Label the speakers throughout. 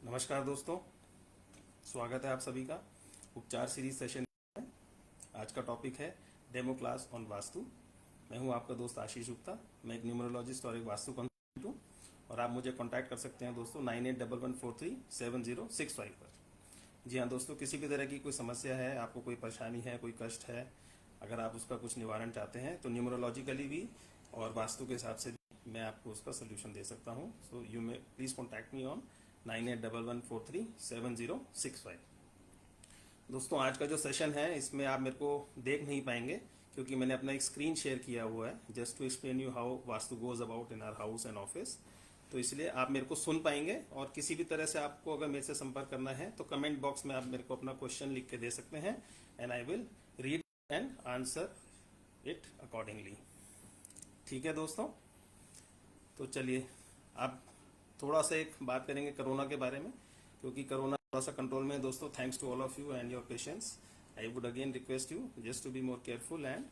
Speaker 1: नमस्कार दोस्तों, स्वागत है आप सभी का उपचार सीरीज सेशन में। आज का टॉपिक है डेमो क्लास ऑन वास्तु। मैं हूं आपका दोस्त आशीष गुप्ता। मैं एक न्यूमरोलॉजिस्ट और एक वास्तु कंसल्टेंट हूं और आप मुझे कांटेक्ट कर सकते हैं दोस्तों 9811437065 पर। जी हाँ दोस्तों, किसी भी तरह की कोई समस्या है, आपको कोई परेशानी है, कोई कष्ट है, अगर आप उसका कुछ निवारण चाहते हैं तो न्यूमरोलॉजिकली भी और वास्तु के हिसाब से भी मैं आपको उसका सोल्यूशन दे सकता हूँ। So you may please contact me on 9811437065। दोस्तों, आज का जो सेशन है इसमें आप मेरे को देख नहीं पाएंगे क्योंकि मैंने अपना एक स्क्रीन शेयर किया हुआ है just to explain you how vastu goes about in our house and office. तो इसलिए आप मेरे को सुन पाएंगे और किसी भी तरह से आपको अगर मेरे से संपर्क करना है तो कमेंट बॉक्स में आप मेरे को अपना क्वेश्चन लिख के दे सकते हैं and I will read and answer it accordingly. ठीक है दोस्तों, तो चलिए अब थोड़ा सा एक बात करेंगे कोरोना के बारे में, क्योंकि कोरोना थोड़ा सा कंट्रोल में है दोस्तों। Thanks to all of you and your patience. I would again request you just to be more careful and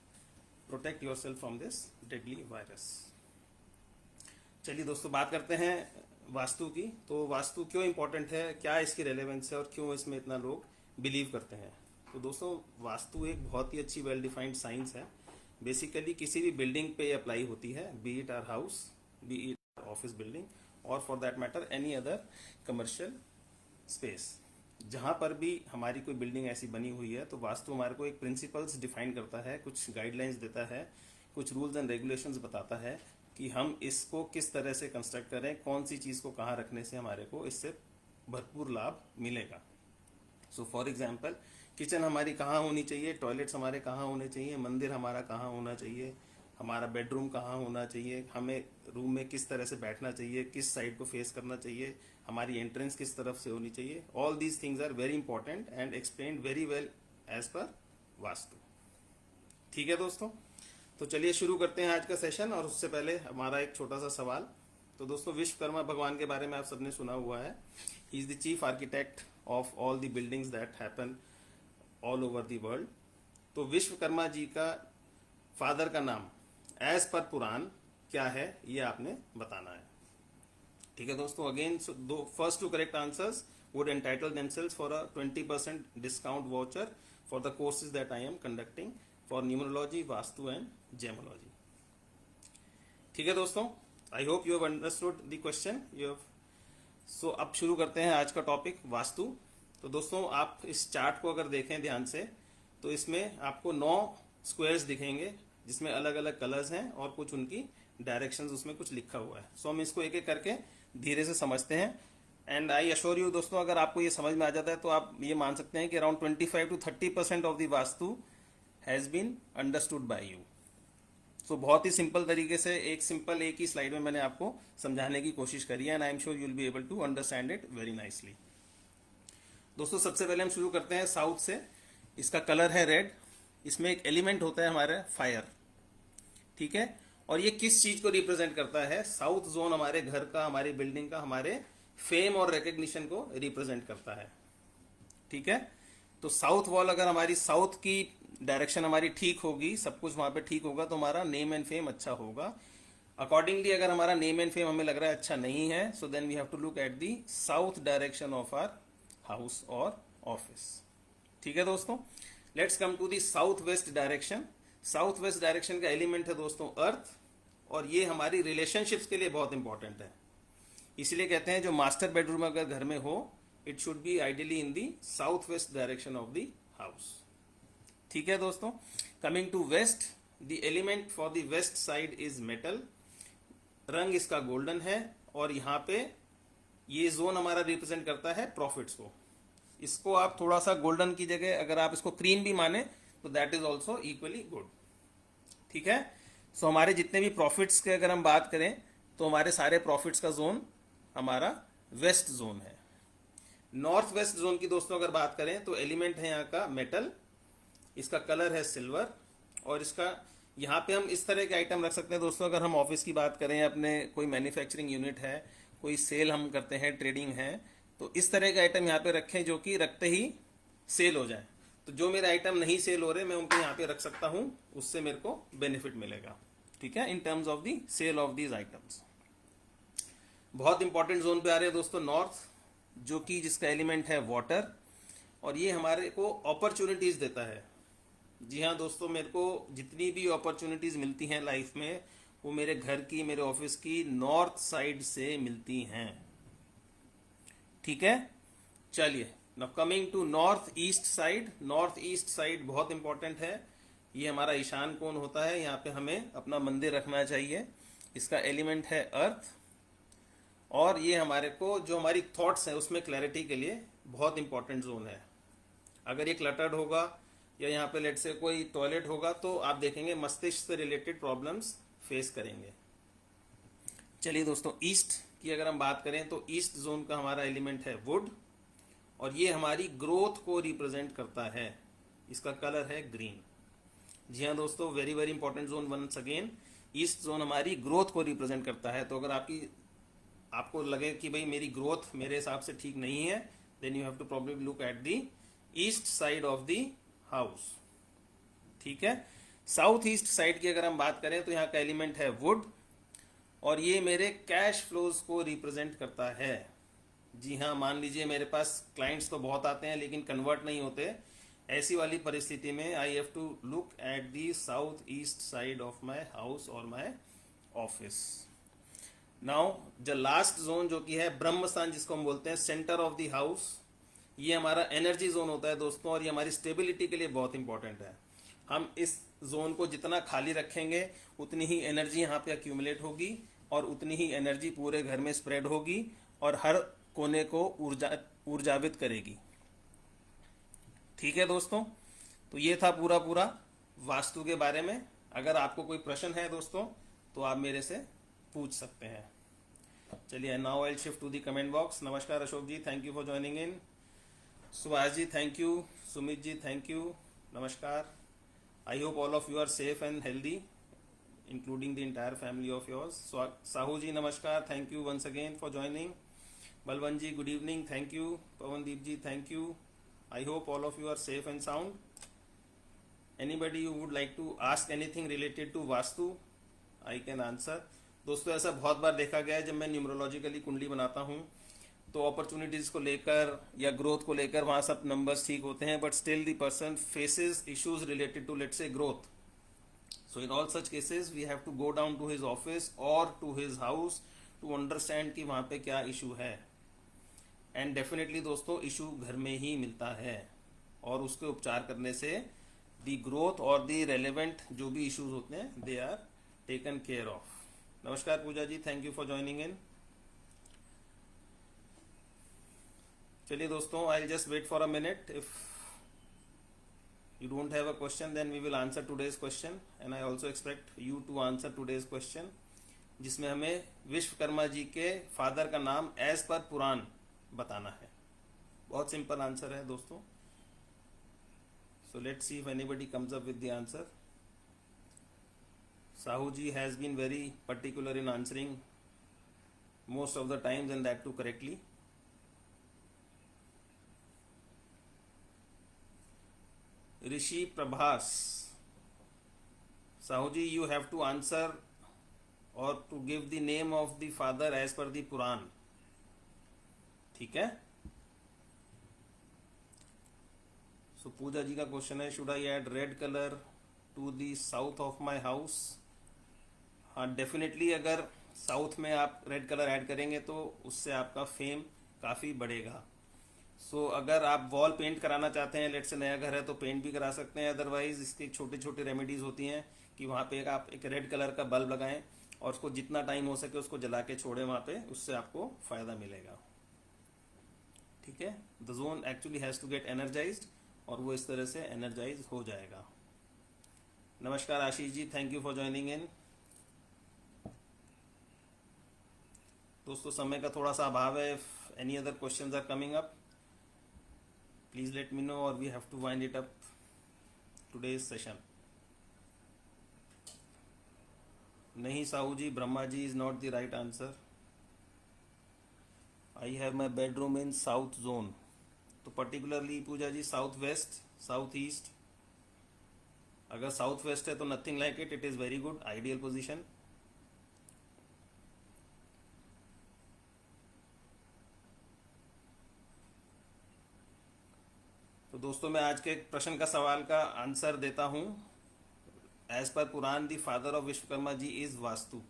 Speaker 1: protect your self from this deadly virus. चलिए दोस्तों, बात करते हैं वास्तु की। तो वास्तु क्यों इंपॉर्टेंट है, क्या इसकी रेलेवेंस है और क्यों इसमें इतना लोग बिलीव करते हैं। तो दोस्तों, वास्तु एक बहुत ही अच्छी वेल डिफाइंड साइंस है। बेसिकली किसी भी बिल्डिंग पे अप्लाई होती है, be it are house, be it office building और for that matter any other commercial space. जहां पर भी हमारी कोई बिल्डिंग ऐसी बनी हुई है तो वास्तु हमारे को एक प्रिंसिपल्स डिफाइन करता है, कुछ गाइडलाइंस देता है, कुछ रूल्स एंड रेगुलेशंस बताता है कि हम इसको किस तरह से कंस्ट्रक्ट करें, कौन सी चीज को कहाँ रखने से हमारे को इससे भरपूर लाभ मिलेगा। सो फॉर एग्जाम्पल, किचन हमारी कहाँ होनी चाहिए, टॉयलेट्स हमारे कहाँ होने चाहिए, मंदिर हमारा कहाँ होना चाहिए, हमारा बेडरूम कहाँ होना चाहिए, हमें रूम में किस तरह से बैठना चाहिए, किस साइड को फेस करना चाहिए, हमारी एंट्रेंस किस तरफ से होनी चाहिए। All these things are very important and explained very well as per vastu. ठीक है दोस्तों, तो चलिए शुरू करते हैं आज का सेशन। और उससे पहले हमारा एक छोटा सा सवाल। तो दोस्तों, विश्वकर्मा भगवान के बारे में आप सबने सुना हुआ है। He is the chief architect of all the buildings that happen all over the world. तो विश्वकर्मा जी का फादर का नाम एज पर पुराण क्या है, ये आपने बताना है। ठीक है दोस्तों, अगेन दो first two correct answers would entitle themselves for a 20% discount voucher for the courses that I am conducting for numerology, vastu and gemology. ठीक है दोस्तों, I hope you have understood the question you have. So अब शुरू करते हैं आज का topic vastu. तो दोस्तों, आप इस चार्ट को अगर देखें ध्यान से तो इसमें आपको 9 स्क्वायर्स दिखेंगे जिसमें अलग अलग कलर्स हैं और कुछ उनकी डायरेक्शंस उसमें कुछ लिखा हुआ है। सो हम इसको एक एक करके धीरे से समझते हैं एंड आई अश्योर यू दोस्तों, अगर आपको ये समझ में आ जाता है तो आप ये मान सकते हैं कि around 25 to 30% of the vastu has been understood by you. So बहुत ही सिंपल तरीके से एक ही स्लाइड में मैंने आपको समझाने की कोशिश करी है and I am sure you will be able to understand it very nicely. दोस्तों, सबसे पहले हम शुरू करते हैं साउथ से। इसका कलर है रेड। इसमें एक एलिमेंट होता है हमारा फायर। ठीक है, और ये किस चीज को रिप्रेजेंट करता है? साउथ जोन हमारे घर का, हमारी बिल्डिंग का, हमारे फेम और रिकग्निशन को रिप्रेजेंट करता है। ठीक है, तो साउथ वॉल अगर हमारी साउथ की डायरेक्शन हमारी ठीक होगी, सब कुछ वहां पे ठीक होगा तो हमारा नेम एंड फेम अच्छा होगा। अकॉर्डिंगली अगर हमारा नेम एंड फेम हमें लग रहा है अच्छा नहीं है, so then we have to look at the south direction of our house और ऑफिस। ठीक है दोस्तों, let's come to the south west direction. South west direction का एलिमेंट है दोस्तों अर्थ, और ये हमारी रिलेशनशिप्स के लिए बहुत इंपॉर्टेंट है। इसलिए कहते हैं जो मास्टर बेडरूम अगर घर में हो, it should be ideally in the south west direction of the house. ठीक है दोस्तों, coming to west, the element for the west side is metal. रंग इसका गोल्डन है और यहाँ पे ये जोन हमारा रिप्रेजेंट करता है प्रॉफिट्स को। इसको आप थोड़ा सा गोल्डन की जगह अगर आप इसको क्रीम भी माने तो that is also equally good. ठीक है, सो हमारे जितने भी प्रॉफिट्स के अगर हम बात करें तो हमारे सारे प्रॉफिट्स का जोन हमारा वेस्ट जोन है। नॉर्थ वेस्ट जोन की दोस्तों अगर बात करें तो एलिमेंट है यहाँ का मेटल। इसका कलर है सिल्वर और इसका यहाँ पे हम इस तरह के आइटम रख सकते हैं दोस्तों। अगर हम ऑफिस की बात करें, अपने कोई मैन्युफैक्चरिंग यूनिट है, कोई सेल हम करते हैं, ट्रेडिंग है, तो इस तरह के आइटम यहाँ पे रखें जो कि रखते ही सेल हो जाए। तो जो मेरे आइटम नहीं सेल हो रहे मैं उनको यहाँ पे रख सकता हूँ, उससे मेरे को बेनिफिट मिलेगा। ठीक है, in terms of the sale of these items. बहुत इंपॉर्टेंट जोन पे आ रहे हैं दोस्तों नॉर्थ। जो कि जिसका एलिमेंट है वाटर, और ये हमारे को अपॉर्चुनिटीज देता है। जी हाँ दोस्तों, मेरे को जितनी भी अपॉर्चुनिटीज मिलती हैं लाइफ में, वो मेरे घर की, मेरे ऑफिस की नॉर्थ साइड से मिलती हैं। ठीक है, चलिए now coming to north east side. North east side बहुत इंपॉर्टेंट है। ये हमारा ईशान कोण होता है, यहाँ पे हमें अपना मंदिर रखना चाहिए। इसका एलिमेंट है अर्थ, और ये हमारे को जो हमारी थॉट्स हैं उसमें क्लैरिटी के लिए बहुत इंपॉर्टेंट जोन है। अगर ये क्लटर्ड होगा या यहाँ पे लेट से कोई टॉयलेट होगा तो आप देखेंगे मस्तिष्क से रिलेटेड प्रॉब्लम्स फेस करेंगे। चलिए दोस्तों, ईस्ट की अगर हम बात करें तो ईस्ट जोन का हमारा एलिमेंट है वुड, और ये हमारी ग्रोथ को रिप्रेजेंट करता है। इसका कलर है ग्रीन। जी हाँ दोस्तों, very very important zone once again. East zone हमारी ग्रोथ को रिप्रेजेंट करता है। तो अगर आपको लगे कि भाई मेरी ग्रोथ मेरे हिसाब से ठीक नहीं है, then you have to probably look at the east side of the house. ठीक है, साउथ ईस्ट साइड की अगर हम बात करें तो यहाँ का एलिमेंट है वुड, और ये मेरे कैश फ्लोज को रिप्रेजेंट करता है। जी हाँ, मान लीजिए मेरे पास क्लाइंट्स तो बहुत आते हैं लेकिन कन्वर्ट नहीं होते। ऐसी वाली परिस्थिति में I have to look at the south east side of my house और my office. Now the last zone जो कि है ब्रह्म स्थान, जिसको हम बोलते हैं सेंटर ऑफ द हाउस, ये हमारा एनर्जी जोन होता है दोस्तों, और ये हमारी स्टेबिलिटी के लिए बहुत इंपॉर्टेंट है। हम इस जोन को जितना खाली रखेंगे उतनी ही एनर्जी यहाँ पे अक्यूमुलेट होगी, और उतनी ही एनर्जी पूरे घर में स्प्रेड होगी और हर कोने को ऊर्जावित करेगी। ठीक है दोस्तों, तो ये था पूरा पूरा वास्तु के बारे में। अगर आपको कोई प्रश्न है दोस्तों तो आप मेरे से पूछ सकते हैं। चलिए, now I shift to the comment box. नमस्कार Ashok ji, thank you for joining in. Subhash ji thank you, Sumit ji thank you, नमस्कार। I hope all of you are safe and healthy, including the entire family of yours. Sahu ji नमस्कार, thank you once again for joining. Balwant ji good evening, thank you. Pavandeep ji thank you. I hope all of you are safe and sound. Anybody you would like to ask anything related to vastu, I can answer. दोस्तों, ऐसा बहुत बार देखा गया है जब मैं numerologically कुंडली बनाता हूँ तो अपॉर्चुनिटीज को लेकर या ग्रोथ को लेकर वहाँ सब नंबर्स ठीक होते हैं, but still the person faces issues related to let's say growth. So in all such cases we have to go down to his office और to his house to understand कि वहाँ पे क्या इशू है। And definitely दोस्तों, issue घर में ही मिलता है, और उसके उपचार करने से दी ग्रोथ और दी रेलेवेंट जो भी इश्यूज होते हैं they are taken care of. नमस्कार Pooja ji, thank you for joining in. चलिए दोस्तों, I just wait for a minute. If you don't have a question then we will answer today's question, and I also expect you to answer today's question, जिसमें हमें विश्वकर्मा जी के father का नाम as per पुराण बताना है। बहुत सिंपल आंसर है दोस्तों। So let's see if anybody comes up with the answer. Sahu ji has been very particular in answering most of the times and that too correctly. Rishi Prabhas, Sahu ji you have to answer और to give the name of the father as per the Purana. ठीक है। सो पूजा जी का question है, should I add red colour to the south of my house. हाँ definitely, अगर south में आप रेड कलर ऐड करेंगे तो उससे आपका फेम काफ़ी बढ़ेगा। सो अगर आप वॉल पेंट कराना चाहते हैं, लेट से नया घर है तो पेंट भी करा सकते हैं, अदरवाइज इसकी छोटी छोटी रेमेडीज होती हैं कि वहाँ पे आप एक रेड कलर का बल्ब लगाएं और उसको जितना टाइम हो सके उसको जला के छोड़ें वहाँ पे, उससे आपको फ़ायदा मिलेगा। ठीक है, the zone actually has to get energized, और वो इस तरह से एनर्जाइज हो जाएगा। नमस्कार Ashish ji, thank you for joining in. दोस्तों, समय का थोड़ा सा अभाव है। If any other questions are coming up please let me know, और we have to wind it up today's session. नहीं Sahu ji, Brahma ji is not the right answer. I have my bedroom in south zone. तो particularly पूजा जी south west, south east. अगर south west है तो nothing like it, it is very good, ideal position. दोस्तों मैं आज के प्रश्न का सवाल का आंसर देता हूँ। As per Purana the father of Vishwakarma ji is vastu.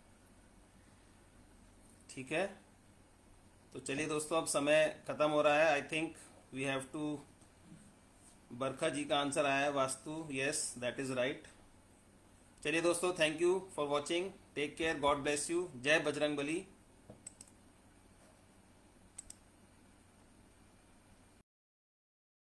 Speaker 1: ठीक है, तो चलिए दोस्तों अब समय खत्म हो रहा है। I think we have to. Barkha ji का आंसर आया है vastu. Yes, that is right. चलिए दोस्तों, thank you for watching. Take care, God bless you. जय बजरंग बली।